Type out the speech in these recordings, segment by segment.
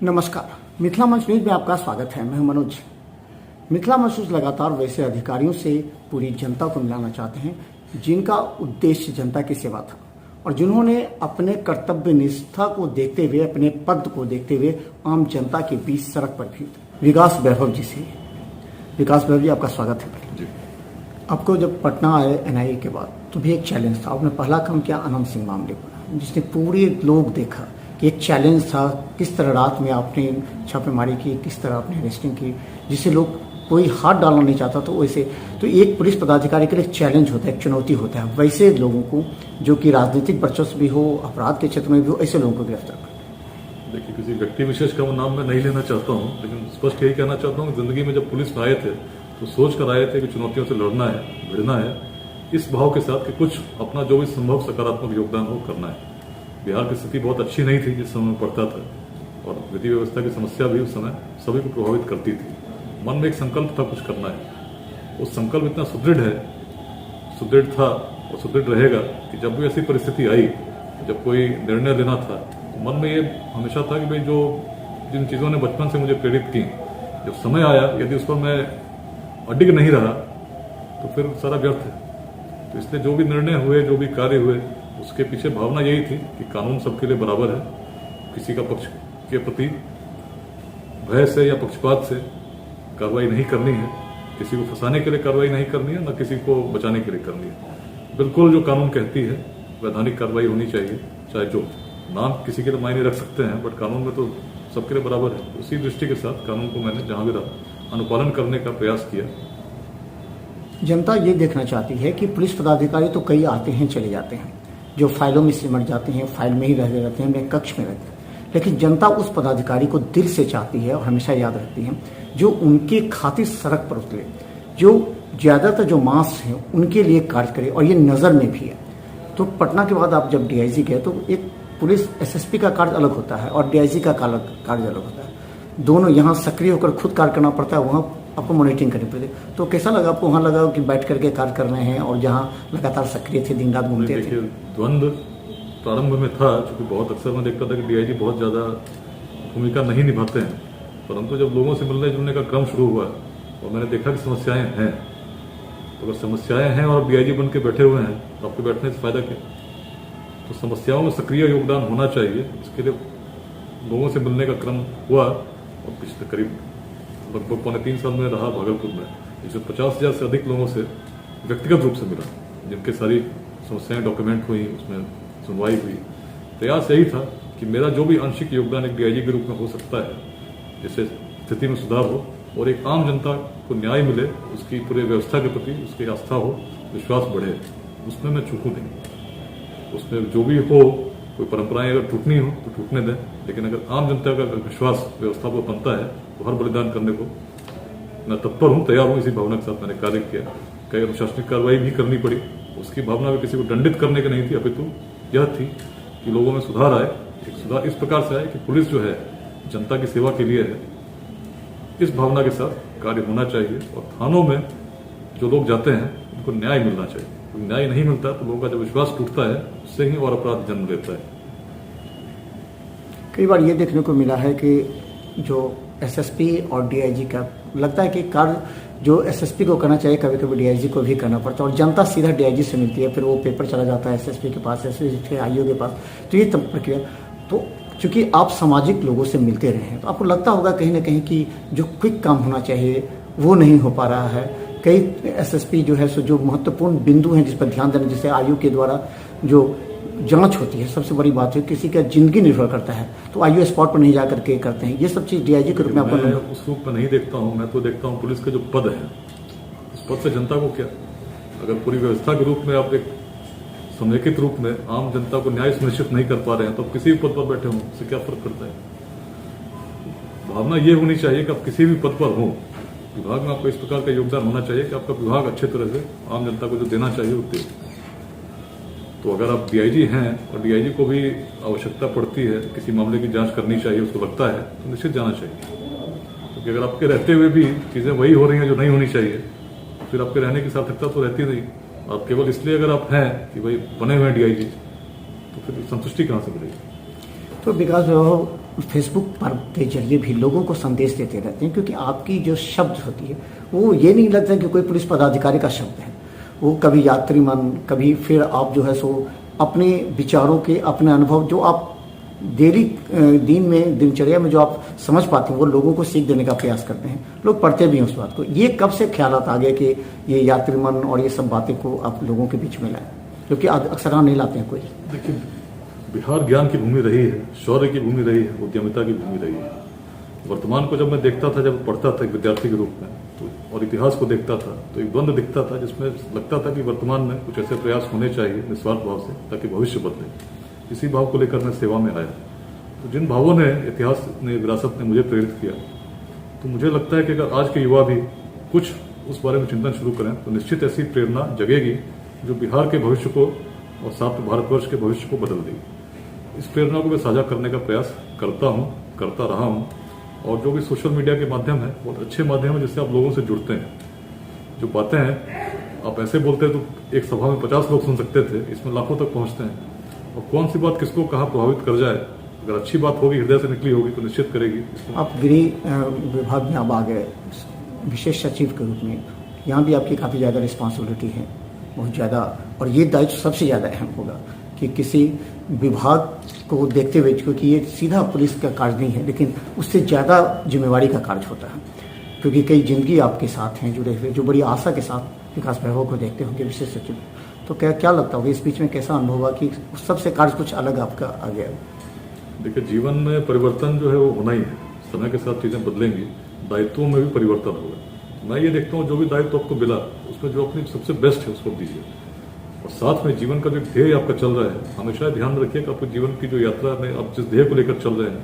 नमस्कार, मिथिला मंच न्यूज में आपका स्वागत है। मैं हूं मनोज। मिथिला मंच न्यूज लगातार वैसे अधिकारियों से पूरी जनता को मिलाना चाहते हैं जिनका उद्देश्य जनता की सेवा था और जिन्होंने अपने कर्तव्य निष्ठा को देखते हुए, अपने पद को देखते हुए आम जनता के बीच सड़क पर भी विकास वैभव जी से। विकास वैभव जी, आपका स्वागत है जी। आपको जब पटना आए एनआईए के बाद तो भी एक चैलेंज था। आपने पहला काम किया अनंत सिंह मामले पर, जिसने पूरे लोग देखा कि एक चैलेंज था। किस तरह रात में आपने छापेमारी की, किस तरह आपने अरेस्टिंग की, जिससे लोग कोई हाथ डालना नहीं चाहता। तो वैसे तो एक पुलिस पदाधिकारी के लिए चैलेंज होता है, एक चुनौती होता है। वैसे लोगों को जो कि राजनीतिक वर्चस्व भी हो, अपराध के क्षेत्र में भी हो, ऐसे लोगों को गिरफ्तार कर। देखिए, किसी व्यक्ति विशेष का वो नाम मैं नहीं लेना चाहता हूँ, लेकिन स्पष्ट यही कहना चाहता हूँ कि जिंदगी में जब पुलिस में आए थे तो सोच कर आए थे कि चुनौतियों से लड़ना है, भिड़ना है, इस भाव के साथ कि कुछ अपना जो भी संभव सकारात्मक योगदान हो करना है। बिहार की स्थिति बहुत अच्छी नहीं थी जिस समय में पढ़ता था, और विधि व्यवस्था की समस्या भी उस समय सभी को प्रभावित करती थी। मन में एक संकल्प था कुछ करना है। वो संकल्प इतना सुदृढ़ था और सुदृढ़ रहेगा कि जब भी ऐसी परिस्थिति आई, जब कोई निर्णय लेना था, तो मन में ये हमेशा था कि भाई जिन चीज़ों ने बचपन से मुझे प्रेरित की, जब समय आया यदि उस पर मैं अडिग नहीं रहा तो फिर सारा व्यर्थ है। तो इसलिए जो भी निर्णय हुए, जो भी कार्य हुए, उसके पीछे भावना यही थी कि कानून सबके लिए बराबर है। किसी का पक्ष के प्रति भय से या पक्षपात से कार्रवाई नहीं करनी है, किसी को फंसाने के लिए कार्रवाई नहीं करनी है, न किसी को बचाने के लिए करनी है। बिल्कुल जो कानून कहती है वैधानिक कार्रवाई होनी चाहिए, चाहे जो नाम किसी के लिए मायने रख सकते हैं, बट कानून में तो सबके लिए बराबर है। उसी दृष्टि के साथ कानून को मैंने जहां भी रहा अनुपालन करने का प्रयास किया। जनता ये देखना चाहती है कि पुलिस पदाधिकारी तो कई आते हैं चले जाते हैं, जो फाइलों में सिमट जाते हैं, फाइल में ही रह जाते हैं, अपने कक्ष में रहते हैं, लेकिन जनता उस पदाधिकारी को दिल से चाहती है और हमेशा याद रखती है जो उनके खातिर सड़क पर उतरे, जो ज़्यादातर जो मास हैं उनके लिए कार्य करे, और ये नज़र में भी है। तो पटना के बाद आप जब डीआईजी गए तो एक पुलिस एसएसपी का कार्य अलग होता है और डीआईजी का कार्य अलग होता है। दोनों यहाँ सक्रिय होकर खुद कार्य करना पड़ता है, वहाँ आपको मॉनिटरिंग करनी पड़ती है। तो कैसा लगा आपको? वहाँ लगा कि बैठ करके कार्य कर रहे हैं और जहाँ लगातार सक्रिय थे, दिन रात घूमते थे। द्वंद्व प्रारंभ में था, क्योंकि बहुत अक्सर मैं देखता था कि डीआईजी बहुत ज़्यादा भूमिका नहीं निभाते हैं, परंतु जब लोगों से मिलने जुलने का क्रम शुरू हुआ और मैंने देखा कि समस्याएं हैं, तो अगर समस्याएं हैं और डीआईजी बन के बैठे हुए हैं तो आपके बैठने से फायदा क्या? तो समस्याओं में सक्रिय योगदान होना चाहिए। इसके लिए लोगों से मिलने का क्रम हुआ और पिछले करीब लगभग 3.25 साल में रहा भागलपुर में, जिसमें 50,000 से अधिक लोगों से व्यक्तिगत रूप से मिला, जिनके सारी समस्याएं डॉक्यूमेंट हुई, उसमें सुनवाई हुई। प्रयास यही था कि मेरा जो भी आंशिक योगदान एक डीआईजी के रूप में हो सकता है, जिससे स्थिति में सुधार हो और एक आम जनता को न्याय मिले, उसकी पूरे व्यवस्था के प्रति उसकी आस्था हो, विश्वास बढ़े, उसमें मैं चूकूं नहीं। उसमें जो भी हो, कोई परंपराएं अगर टूटनी हो तो टूटने दें, लेकिन अगर आम जनता का विश्वास व्यवस्था पर बनता है तो हर बलिदान करने को मैं तत्पर हूँ, तैयार हूँ। इसी भावना के साथ मैंने कार्य किया। कई अनुशासनिक कार्रवाई भी करनी पड़ी, उसकी भावना भी किसी को दंडित करने की नहीं थी, अपितु यह थी कि लोगों में सुधार आए। एक सुधार इस प्रकार से आए कि पुलिस जो है जनता की सेवा के लिए है, इस भावना के साथ कार्य होना चाहिए। और थानों में जो लोग जाते हैं उनको न्याय मिलना चाहिए। तो न्याय नहीं मिलता तो लोगों का जब विश्वास टूटता है, उससे ही और अपराध जन्म लेता है। कई बार ये देखने को मिला है कि जो एसएसपी और डीआईजी का लगता है कि कार्य जो एसएसपी को करना चाहिए कभी कभी डीआईजी को भी करना पड़ता है, और जनता सीधा डीआईजी से मिलती है, फिर वो पेपर चला जाता है एसएसपी के पास, एसएसपी के आईओ के पास। तो ये प्रक्रिया, तो चूंकि आप सामाजिक लोगों से मिलते रहे हैं तो आपको लगता होगा कहीं ना कहीं कि जो क्विक काम होना चाहिए वो नहीं हो पा रहा है। कई एसएसपी जो है सो जो महत्वपूर्ण बिंदु हैं जिस पर ध्यान देना, जैसे आईओ के द्वारा जो जांच होती है, सबसे बड़ी बात है किसी का जिंदगी निर्भर करता है, तो आईओ स्पॉट पर नहीं जा करके करते हैं। ये सब चीज़ डीआईजी के रूप में आपको उस रूप में नहीं देखता हूँ। मैं तो देखता हूँ पुलिस का जो पद है, उस पद से जनता को क्या? अगर पूरी व्यवस्था के रूप में आप एक समेकित रूप में आम जनता को न्याय सुनिश्चित नहीं कर पा रहे हैं तो किसी भी पद पर बैठे हों, उससे क्या फर्क पड़ता है? भावना ये होनी चाहिए कि आप किसी भी पद पर हों, विभाग में आपको इस प्रकार का योगदान होना चाहिए कि आपका विभाग अच्छे तरह से आम जनता को जो देना चाहिए वो दे। तो अगर आप डीआईजी हैं और डीआईजी को भी आवश्यकता पड़ती है, किसी मामले की जांच करनी चाहिए, उसको लगता है तो निश्चित जाना चाहिए। क्योंकि अगर आपके रहते हुए भी चीज़ें वही हो रही हैं जो नहीं होनी चाहिए, तो फिर आपके रहने की सार्थकता तो रहती नहीं। आप केवल इसलिए अगर आप हैं कि भाई बने हुए हैं डीआईजी, तो फिर संतुष्टि कहाँ से मिलेगी? तो विकास फेसबुक पर के जरिए भी लोगों को संदेश देते रहते हैं, क्योंकि आपकी जो शब्द होती है वो ये नहीं लगता कि कोई पुलिस पदाधिकारी का शब्द है, वो कभी यात्री मन, कभी फिर आप जो है सो अपने विचारों के, अपने अनुभव जो आप डेली दिन में, दिनचर्या में जो आप समझ पाते हैं, वो लोगों को सीख देने का प्रयास करते हैं। लोग पढ़ते भी हैं उस बात को। ये कब से ख्यालात आ गए कि ये यात्री मन और ये सब बातें को आप लोगों के बीच में लाएं, क्योंकि अक्सर नहीं लाते हैं कोई? देखिए, बिहार ज्ञान की भूमि रही है, शौर्य की भूमि रही है, उद्यमिता की भूमि रही है। वर्तमान को जब मैं देखता था, जब पढ़ता था एक विद्यार्थी के रूप में, तो और इतिहास को देखता था, तो एक द्वंद्व दिखता था जिसमें लगता था कि वर्तमान में कुछ ऐसे प्रयास होने चाहिए निस्वार्थ भाव से, ताकि भविष्य बदले। इसी भाव को लेकर मैं सेवा में आया। तो जिन भावों ने, इतिहास ने, विरासत ने मुझे प्रेरित किया, तो मुझे लगता है कि अगर आज के युवा भी कुछ उस बारे में चिंतन शुरू करें तो निश्चित ऐसी प्रेरणा जगेगी जो बिहार के भविष्य को और साथ में भारतवर्ष के भविष्य को बदल देगी। इस प्रेरणा को मैं साझा करने का प्रयास करता हूं, करता रहा हूं, और जो भी सोशल मीडिया के माध्यम है बहुत अच्छे माध्यम है जिससे आप लोगों से जुड़ते हैं। जो बातें हैं आप ऐसे बोलते हैं तो एक सभा में 50 लोग सुन सकते थे, इसमें लाखों तक पहुंचते हैं। और कौन सी बात किसको कहाँ प्रभावित कर जाए, अगर अच्छी बात होगी, हृदय से निकली होगी तो निश्चित करेगी। आप गृह विभाग में अब आ गए विशेष सचिव के रूप में, यहाँ भी आपकी काफ़ी ज़्यादा रिस्पॉन्सिबिलिटी है, बहुत ज़्यादा, और ये दायित्व सबसे ज़्यादा अहम होगा कि किसी विभाग को देखते हुए, क्योंकि ये सीधा पुलिस का कार्य नहीं है, लेकिन उससे ज़्यादा जिम्मेवारी का कार्य होता है, क्योंकि कई जिंदगी आपके साथ हैं जुड़े हुए, जो बड़ी आशा के साथ विकास वैभव को देखते होंगे विशेष सचिव। तो क्या लगता होगा इस बीच में, कैसा अनुभव हुआ कि उस सबसे कार्य कुछ अलग आपका आ गया? देखिए, जीवन में परिवर्तन जो है वो होना ही है, समय के साथ चीजें बदलेंगी, दायित्वों में भी परिवर्तन होगा। मैं ये देखता हूँ जो भी दायित्व आपको मिला उसमें जो अपनी सबसे बेस्ट है उसको दीजिए, और साथ में जीवन का जो ध्येय आपका चल रहा है, हमेशा ध्यान रखिए कि आपके जीवन की जो यात्रा में आप जिस ध्येय को लेकर चल रहे हैं,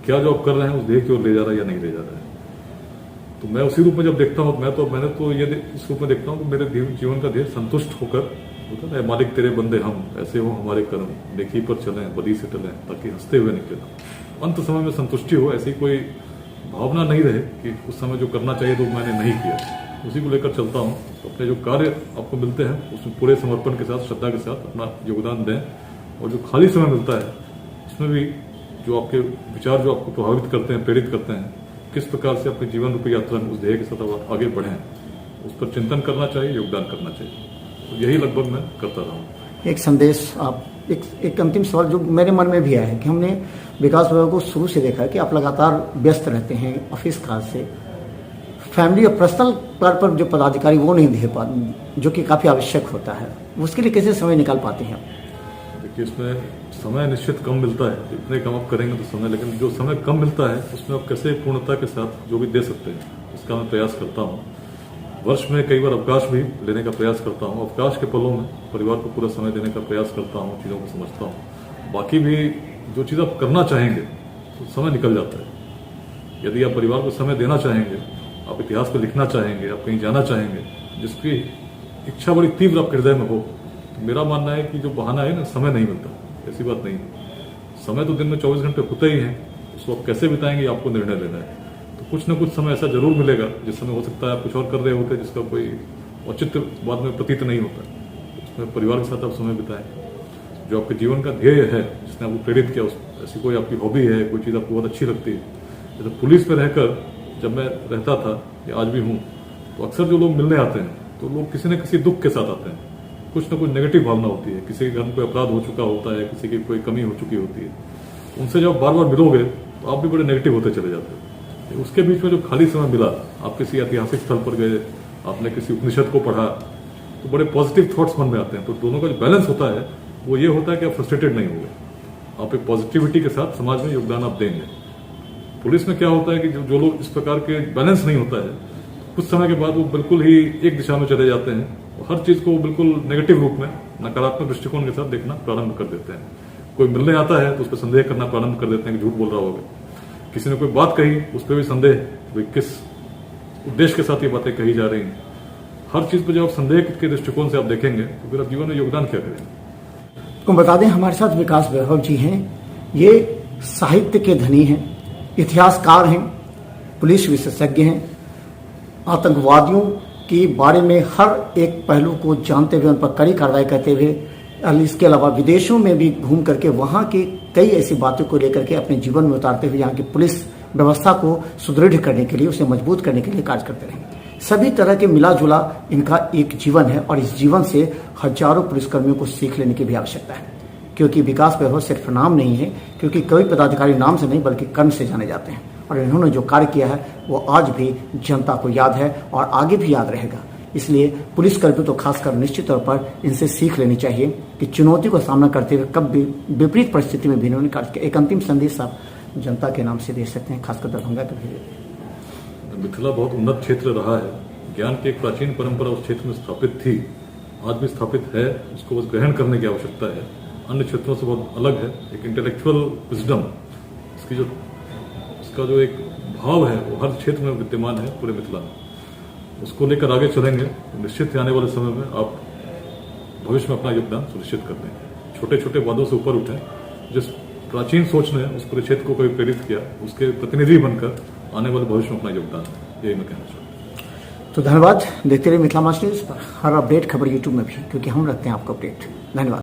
क्या जो आप कर रहे हैं उस ध्येय की ओर ले जा रहा है या नहीं ले जा रहा है। तो मैं उसी रूप में जब देखता हूँ, मैंने तो ये इस रूप में देखता हूँ कि मेरे जीवन का ध्येय संतुष्ट होकर, होता है मालिक तेरे बंदे हम, ऐसे हो हमारे कर्म, नेकी पर चलें, बदी से टलें, ताकि हंसते हुए निकले। अंत समय में संतुष्टि हो, ऐसी कोई भावना नहीं रहे कि उस समय जो करना चाहिए तो मैंने नहीं किया। उसी को लेकर चलता हूँ। तो अपने जो कार्य आपको मिलते हैं उसमें पूरे समर्पण के साथ, श्रद्धा के साथ अपना योगदान दें, और जो खाली समय मिलता है उसमें भी जो आपके विचार जो आपको प्रभावित करते हैं, प्रेरित करते हैं, किस प्रकार से अपने जीवन रूपी यात्रा में उस ध्येय के साथ आप आगे बढ़ें, उस पर चिंतन करना चाहिए, योगदान करना चाहिए। तो यही लगभग मैं करता रहा हूँ। एक संदेश, आप एक अंतिम सवाल जो मेरे मन में भी आया है कि हमने विकास विभाग को शुरू से देखा है कि आप लगातार व्यस्त रहते हैं ऑफिस काज से, फैमिली और पर्सनल तौर पर जो पदाधिकारी वो नहीं दे पाते, जो कि काफ़ी आवश्यक होता है, उसके लिए कैसे समय निकाल पाते हैं? देखिए, इसमें समय निश्चित कम मिलता है, इतने कम आप करेंगे तो समय, लेकिन जो समय कम मिलता है उसमें आप कैसे पूर्णता के साथ जो भी दे सकते हैं इसका मैं प्रयास करता हूँ। वर्ष में कई बार अवकाश भी लेने का प्रयास करता हूँ। अवकाश के पलों में परिवार को पूरा समय देने का प्रयास करता हूँ, चीज़ों को समझता हूँ। बाकी भी जो चीज़ आप करना चाहेंगे तो समय निकल जाता है। यदि आप परिवार को समय देना चाहेंगे, आप इतिहास को लिखना चाहेंगे, आप कहीं जाना चाहेंगे, जिसकी इच्छा बड़ी तीव्र आपके हृदय में हो, तो मेरा मानना है कि जो बहाना है ना, समय नहीं मिलता, ऐसी बात नहीं है। समय तो दिन में 24 घंटे होते ही हैं, उसको आप कैसे बिताएंगे आपको निर्णय लेना है। तो कुछ न कुछ समय ऐसा जरूर मिलेगा जिस समय हो सकता है आप कुछ और कर रहे होते हैं जिसका कोई औचित्य बाद में प्रतीत नहीं होता, उसमें परिवार के साथ आप समय बिताएं। जो आपके जीवन का ध्येय है, जिसने आपको प्रेरित किया, ऐसी कोई आपकी हॉबी है, कोई चीज़ आपको बहुत अच्छी लगती है। जैसे पुलिस में रहकर जब मैं रहता था या आज भी हूँ, तो अक्सर जो लोग मिलने आते हैं तो लोग किसी न किसी दुख के साथ आते हैं, कुछ न कुछ नेगेटिव भावना होती है, किसी के घर में कोई अपराध हो चुका होता है, किसी की कोई कमी हो चुकी होती है। उनसे जब बार बार मिलोगे तो आप भी बड़े नेगेटिव होते चले जाते हैं। उसके बीच में जो खाली समय मिला, आप किसी ऐतिहासिक स्थल पर गए, आपने किसी उपनिषद को पढ़ा, तो बड़े पॉजिटिव थॉट्स मन में आते हैं। तो दोनों का जो बैलेंस होता है वो ये होता है कि आप फ्रस्ट्रेटेड नहीं होंगे, आप एक पॉजिटिविटी के साथ समाज में योगदान आप देंगे। पुलिस में क्या होता है कि जो लोग इस प्रकार के बैलेंस नहीं होता है, कुछ समय के बाद वो बिल्कुल ही एक दिशा में चले जाते हैं और हर चीज को बिल्कुल नेगेटिव रूप में, नकारात्मक दृष्टिकोण के साथ देखना प्रारंभ कर देते हैं। कोई मिलने आता है तो उस पर संदेह करना प्रारंभ कर देते हैं कि झूठ बोल रहा होगा। किसी ने कोई बात कही, उस पर भी संदेह, भाई किस उद्देश्य के साथ ये बातें कही जा रही हैं। हर चीज पर जब आप संदेह के दृष्टिकोण से आप देखेंगे तो फिर आप जीवन में योगदान क्या करेंगे। तो बता दें, हमारे साथ विकास वैभव जी हैं। ये साहित्य के धनी हैं, इतिहासकार हैं, पुलिस विशेषज्ञ हैं, आतंकवादियों के बारे में हर एक पहलू को जानते हुए उन पर कड़ी कार्रवाई करते हुए इसके अलावा विदेशों में भी घूम करके वहाँ की कई ऐसी बातों को लेकर के अपने जीवन में उतारते हुए यहाँ की पुलिस व्यवस्था को सुदृढ़ करने के लिए, उसे मजबूत करने के लिए कार्य करते रहे। सभी तरह के मिला जुला इनका एक जीवन है और इस जीवन से हजारों पुलिसकर्मियों को सीख लेने की भी आवश्यकता है, क्योंकि विकास वैभव सिर्फ नाम नहीं है, क्योंकि कोई पदाधिकारी नाम से नहीं बल्कि कर्म से जाने जाते हैं और इन्होंने जो कार्य किया है वो आज भी जनता को याद है और आगे भी याद रहेगा। इसलिए पुलिसकर्मियों तो खासकर निश्चित तौर पर इनसे सीख लेनी चाहिए कि चुनौती का सामना करते हुए कब भी विपरीत परिस्थिति में भी इन्होंने कार्य किया। एक अंतिम संदेश आप जनता के नाम से दे सकते हैं, खासकर दरभंगा के भी। मिथिला बहुत उन्नत क्षेत्र रहा है, ज्ञान की एक प्राचीन परंपरा उस क्षेत्र में स्थापित थी, आज भी स्थापित है, उसको बस ग्रहण करने की आवश्यकता है। अन्य क्षेत्रों से बहुत अलग है, एक इंटेलेक्चुअल विजडम, इसका जो एक भाव है वो हर क्षेत्र में विद्यमान है पूरे मिथिला में। उसको लेकर आगे चलेंगे तो निश्चित ही आने वाले समय में आप भविष्य में अपना योगदान सुनिश्चित करते हैं। छोटे छोटे वादों से ऊपर उठें, जिस प्राचीन सोच ने उस पूरे क्षेत्र को कभी प्रेरित किया उसके प्रतिनिधि बनकर आने वाले भविष्य में अपना योगदान, यही मैं कहना चाहूँगा। तो धन्यवाद। देखते रहिए मिथिला मास न्यूज़ पर हर अपडेट खबर यूट्यूब में भी, क्योंकि हम रखते हैं आपको अपडेट। धन्यवाद।